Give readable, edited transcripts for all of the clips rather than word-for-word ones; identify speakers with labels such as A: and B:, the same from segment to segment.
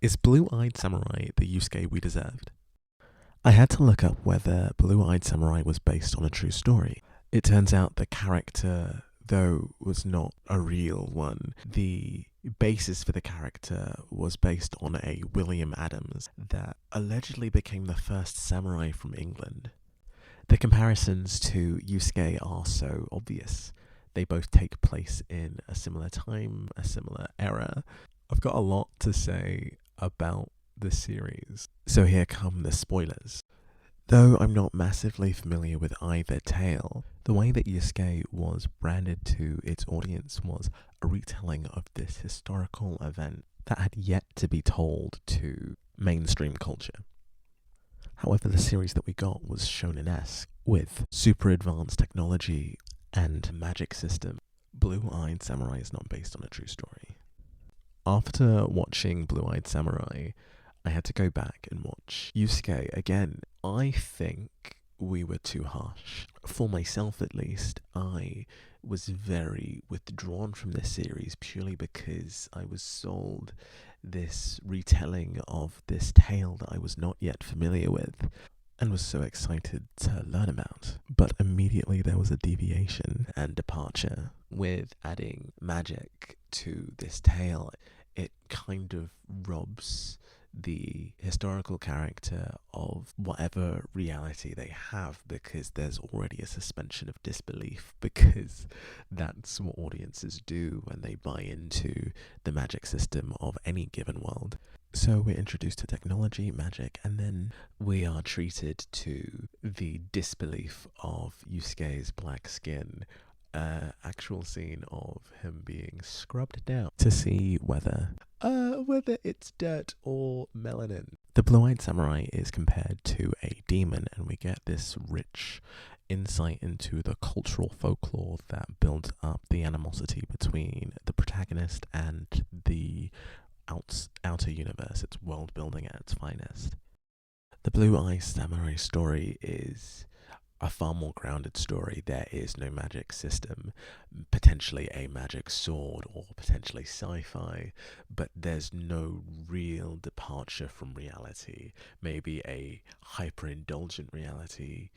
A: Is Blue-Eyed Samurai the Yusuke we deserved? I had to look up whether Blue-Eyed Samurai was based on a true story. It turns out the character, though, was not a real one. The basis for the character was based on a William Adams that allegedly became the first samurai from England. The comparisons to Yusuke are so obvious. They both take place in a similar time, a similar era. I've got a lot to say about the series, so here come the spoilers. Though I'm not massively familiar with either tale, the way that Yaske was branded to its audience was a retelling of this historical event that had yet to be told to mainstream culture. However, the series that we got was shonen-esque, with super advanced technology and magic system. Blue-Eyed Samurai is not based on a true story. After watching Blue-Eyed Samurai, I had to go back and watch Yusuke again. I think we were too harsh. For myself, at least, I was very withdrawn from this series purely because I was sold this retelling of this tale that I was not yet familiar with and was so excited to learn about. But immediately there was a deviation and departure. With adding magic to this tale, it kind of robs the historical character of whatever reality they have, because there's already a suspension of disbelief, because that's what audiences do when they buy into the magic system of any given world. So we're introduced to technology, magic, and then we are treated to the disbelief of Yusuke's black skin. Actual scene of him being scrubbed down to see whether it's dirt or melanin. The Blue-Eyed Samurai is compared to a demon, and we get this rich insight into the cultural folklore that builds up the animosity between the protagonist and the outer universe. It's world building at its finest. The Blue-Eyed Samurai story is a far more grounded story. There is no magic system, potentially a magic sword or potentially sci-fi, but there's no real departure from reality. Maybe a hyper-indulgent reality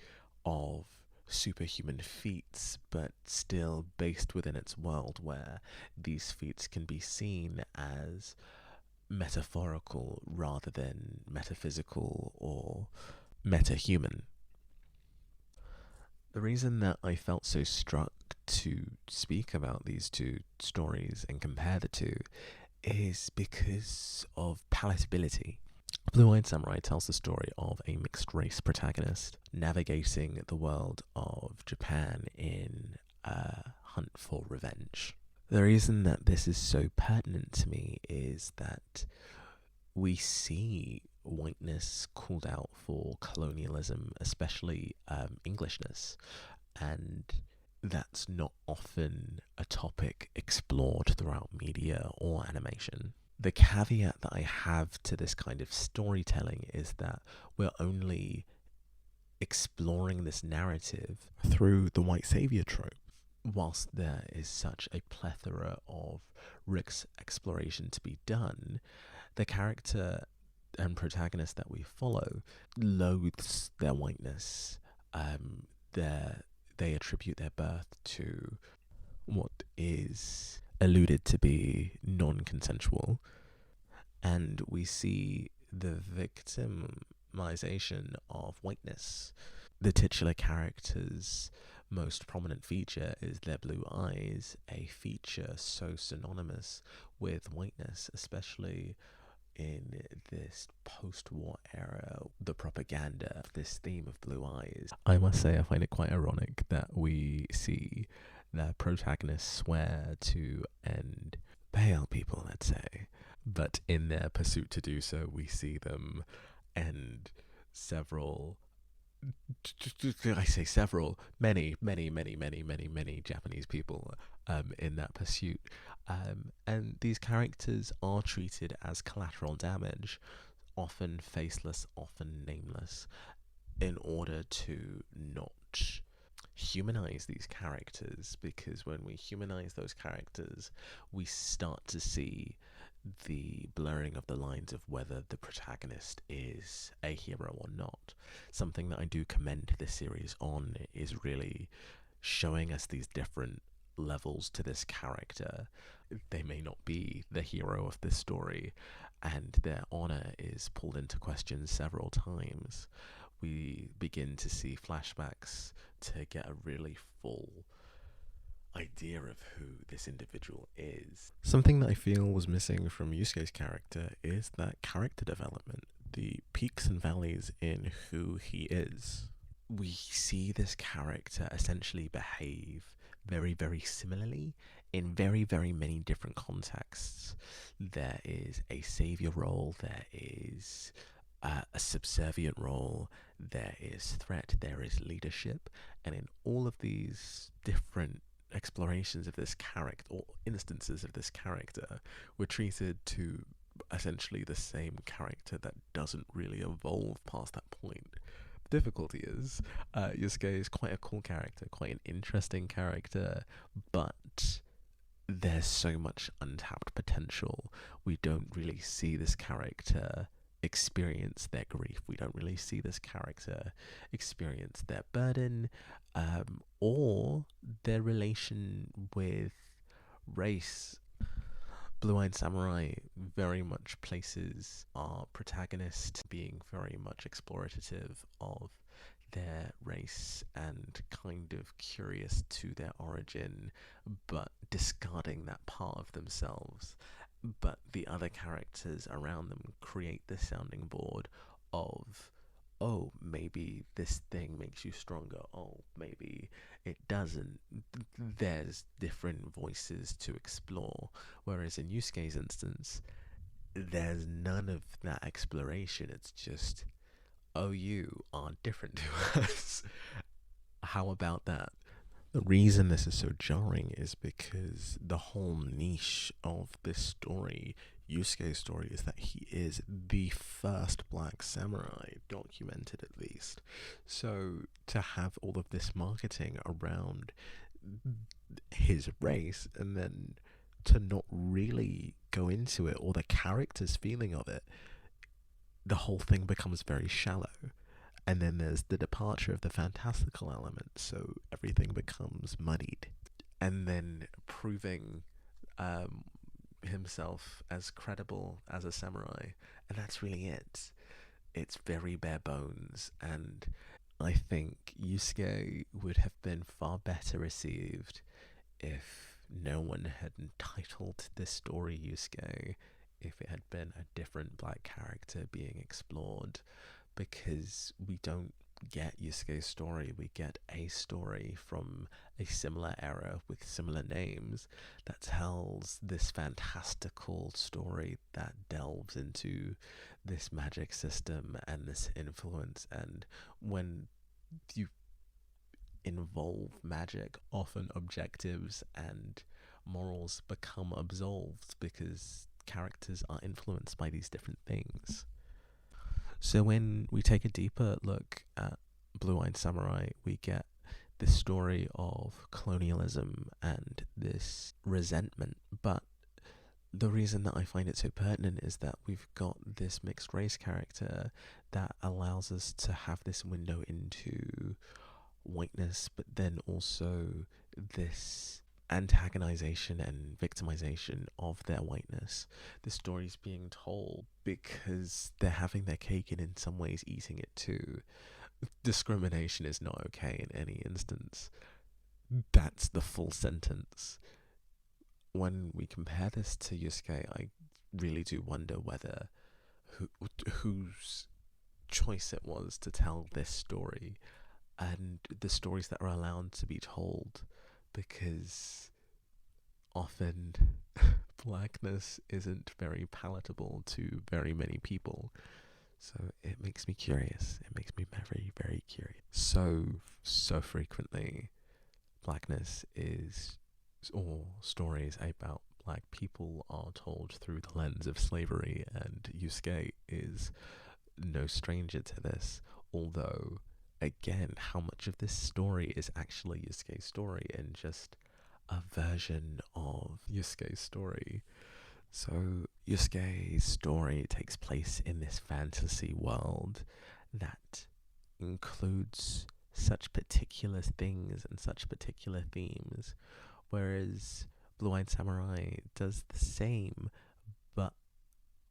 A: of superhuman feats, but still based within its world, where these feats can be seen as metaphorical rather than metaphysical or meta-human. The reason that I felt so struck to speak about these two stories and compare the two is because of palatability. Blue-Eyed Samurai tells the story of a mixed-race protagonist navigating the world of Japan in a hunt for revenge. The reason that this is so pertinent to me is that we see whiteness called out for colonialism, especially Englishness, and that's not often a topic explored throughout media or animation. The caveat that I have to this kind of storytelling is that we're only exploring this narrative through the white savior trope. Whilst there is such a plethora of Rick's exploration to be done, the character and protagonist that we follow loathes their whiteness. They attribute their birth to what is alluded to be non-consensual, and we see the victimization of whiteness. The titular character's most prominent feature is their blue eyes, a feature so synonymous with whiteness, especially in this post-war era, the propaganda of this theme of blue eyes. I must say I find it quite ironic that we see the protagonists swear to end pale people, let's say, but in their pursuit to do so, we see them end many Japanese people in that pursuit. And these characters are treated as collateral damage, often faceless, often nameless, in order to not humanize these characters, because when we humanize those characters, we start to see the blurring of the lines of whether the protagonist is a hero or not. Something that I do commend this series on is really showing us these different levels to this character. They may not be the hero of this story, and their honor is pulled into question several times. We begin to see flashbacks to get a really full idea of who this individual is. Something that I feel was missing from Yusuke's character is that character development, the peaks and valleys in who he is. We see this character essentially behave very, very similarly in very, very many different contexts. There is a savior role, there is a subservient role, there is threat, there is leadership, and in all of these different explorations of this character, or instances of this character, we're treated to essentially the same character that doesn't really evolve past that point. The difficulty is, Yaske is quite a cool character, quite an interesting character, but there's so much untapped potential. We don't really see this character experience their grief. We don't really see this character experience their burden, or their relation with race. Blue Eyed Samurai very much places our protagonist being very much explorative of their race and kind of curious to their origin, but discarding that part of themselves. But the other characters around them create the sounding board of, oh, maybe this thing makes you stronger. Oh, maybe it doesn't. There's different voices to explore. Whereas in Yusuke's instance, there's none of that exploration. It's just, oh, you are different to us. How about that? The reason this is so jarring is because the whole niche of this story, Yusuke's story, is that he is the first black samurai, documented at least. So to have all of this marketing around his race and then to not really go into it or the character's feeling of it, the whole thing becomes very shallow. And then there's the departure of the fantastical element, so everything becomes muddied. And then proving himself as credible as a samurai, and that's really it. It's very bare bones, and I think Yusuke would have been far better received if no one had entitled this story Yusuke, if it had been a different black character being explored, because we don't get Yusuke's story. We get a story from a similar era with similar names that tells this fantastical story that delves into this magic system and this influence. And when you involve magic, often objectives and morals become absolved because characters are influenced by these different things. So when we take a deeper look at Blue Eyed Samurai, we get this story of colonialism and this resentment. But the reason that I find it so pertinent is that we've got this mixed race character that allows us to have this window into whiteness, but then also this antagonization and victimization of their whiteness. The story's being told because they're having their cake and in some ways eating it too. Discrimination is not okay in any instance. That's the full sentence. When we compare this to Yusuke, I really do wonder whether whose choice it was to tell this story and the stories that are allowed to be told, because often blackness isn't very palatable to very many people. So it makes me curious. It makes me very, very curious. So frequently, blackness is, or stories about black people are told through the lens of slavery, and Yusuke is no stranger to this, although again, how much of this story is actually Yusuke's story and just a version of Yusuke's story. So Yaske's story takes place in this fantasy world that includes such particular things and such particular themes, whereas Blue Eyed Samurai does the same, but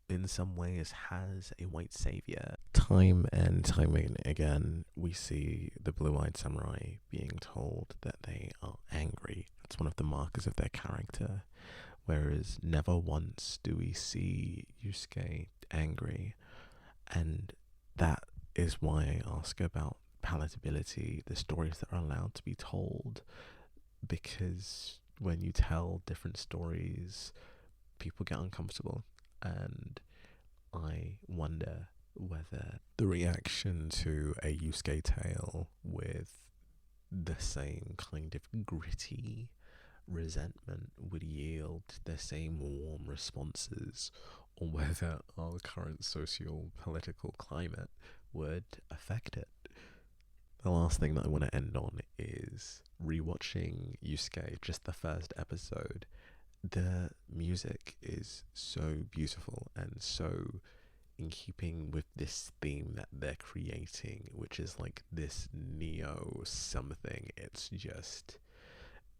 A: in some ways has a white savior. Time and time again, we see the Blue Eyed Samurai being told that they are angry. That's one of the markers of their character. Whereas never once do we see Yusuke angry. And that is why I ask about palatability, the stories that are allowed to be told. Because when you tell different stories, people get uncomfortable. And I wonder whether the reaction to a Yusuke tale with the same kind of gritty resentment would yield the same warm responses, or whether our current socio-political climate would affect it. The last thing that I want to end on is rewatching Yusuke, just the first episode. The music is so beautiful and so in keeping with this theme that they're creating, which is like this neo something. It's just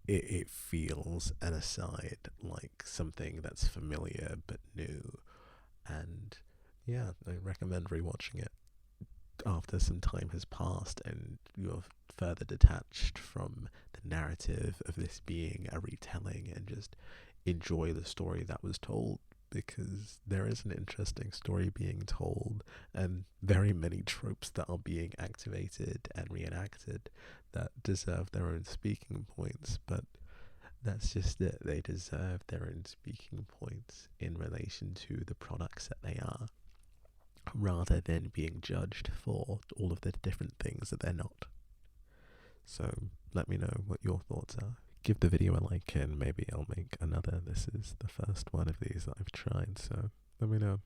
A: it feels an aside like something that's familiar but new. And yeah, I recommend rewatching it after some time has passed and you're further detached from the narrative of this being a retelling, and just enjoy the story that was told, because there is an interesting story being told and very many tropes that are being activated and reenacted that deserve their own speaking points. But that's just it. They deserve their own speaking points in relation to the products that they are, rather than being judged for all of the different things that they're not. So let me know what your thoughts are. Give the video a like and maybe I'll make another. This is the first one of these that I've tried, so let me know.